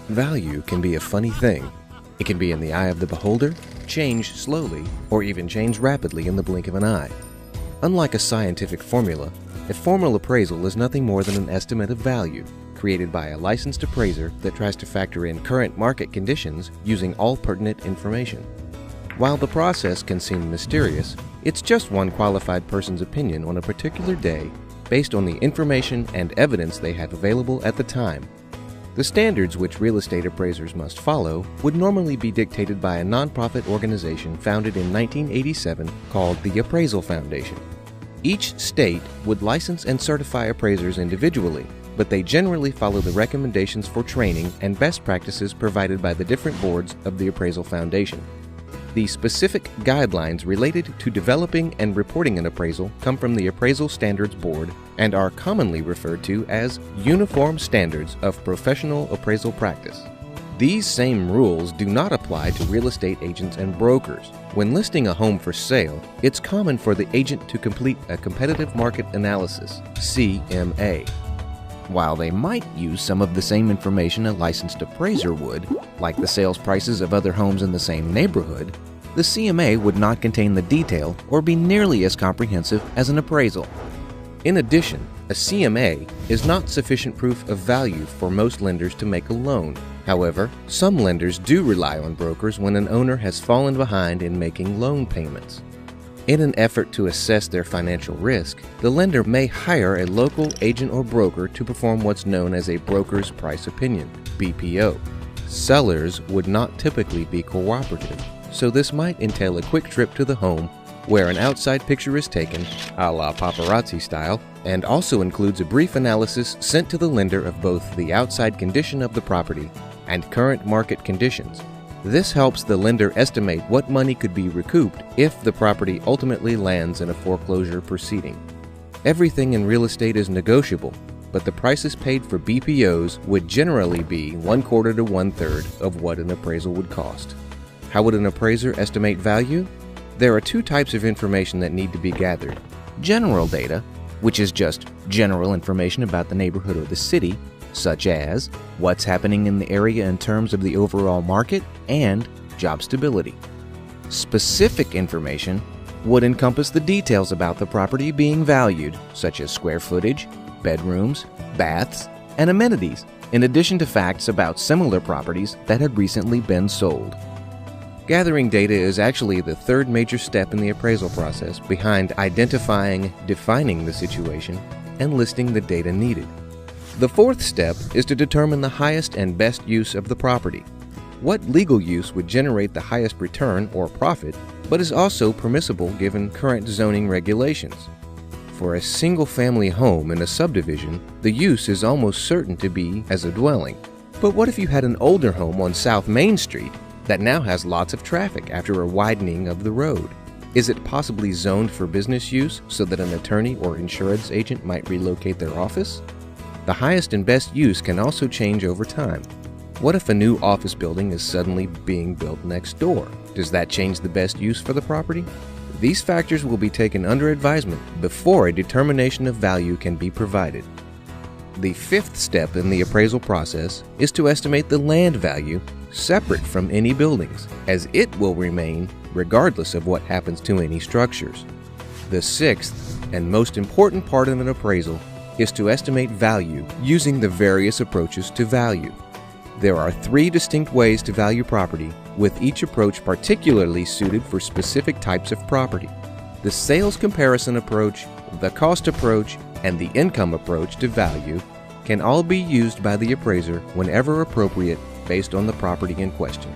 Value can be a funny thing. It can be in the eye of the beholder, change slowly, or even change rapidly in the blink of an eye. Unlike a scientific formula, a formal appraisal is nothing more than an estimate of value created by a licensed appraiser that tries to factor in current market conditions using all pertinent information. While the process can seem mysterious, it's just one qualified person's opinion on a particular day based on the information and evidence they have available at the time. The standards which real estate appraisers must follow would normally be dictated by a nonprofit organization founded in 1987 called the Appraisal Foundation. Each state would license and certify appraisers individually, but they generally follow the recommendations for training and best practices provided by the different boards of the Appraisal Foundation. The specific guidelines related to developing and reporting an appraisal come from the Appraisal Standards Board and are commonly referred to as Uniform Standards of Professional Appraisal Practice. These same rules do not apply to real estate agents and brokers. When listing a home for sale, it's common for the agent to complete a competitive market analysis, CMA. While they might use some of the same information a licensed appraiser would, like the sales prices of other homes in the same neighborhood, the CMA would not contain the detail or be nearly as comprehensive as an appraisal. In addition, a CMA is not sufficient proof of value for most lenders to make a loan. However, some lenders do rely on brokers when an owner has fallen behind in making loan payments. In an effort to assess their financial risk, the lender may hire a local agent or broker to perform what's known as a broker's price opinion, BPO. Sellers would not typically be cooperative, so this might entail a quick trip to the home where an outside picture is taken, a la paparazzi style, and also includes a brief analysis sent to the lender of both the outside condition of the property and current market conditions. This helps the lender estimate what money could be recouped if the property ultimately lands in a foreclosure proceeding. Everything in real estate is negotiable, but the prices paid for BPOs would generally be 1/4 to 1/3 of what an appraisal would cost. How would an appraiser estimate value? There are two types of information that need to be gathered. General data, which is just general information about the neighborhood or the city, such as what's happening in the area in terms of the overall market and job stability. Specific information would encompass the details about the property being valued, such as square footage, bedrooms, baths, and amenities, in addition to facts about similar properties that had recently been sold. Gathering data is actually the third major step in the appraisal process behind identifying, defining the situation, and listing the data needed. The fourth step is to determine the highest and best use of the property. What legal use would generate the highest return or profit, but is also permissible given current zoning regulations. For a single-family home in a subdivision, the use is almost certain to be as a dwelling. But what if you had an older home on South Main Street that now has lots of traffic after a widening of the road? Is it possibly zoned for business use so that an attorney or insurance agent might relocate their office? The highest and best use can also change over time. What if a new office building is suddenly being built next door? Does that change the best use for the property? These factors will be taken under advisement before a determination of value can be provided. The fifth step in the appraisal process is to estimate the land value separate from any buildings, as it will remain regardless of what happens to any structures. The sixth and most important part of an appraisal is to estimate value using the various approaches to value. There are three distinct ways to value property, with each approach particularly suited for specific types of property. The sales comparison approach, the cost approach, and the income approach to value can all be used by the appraiser whenever appropriate based on the property in question.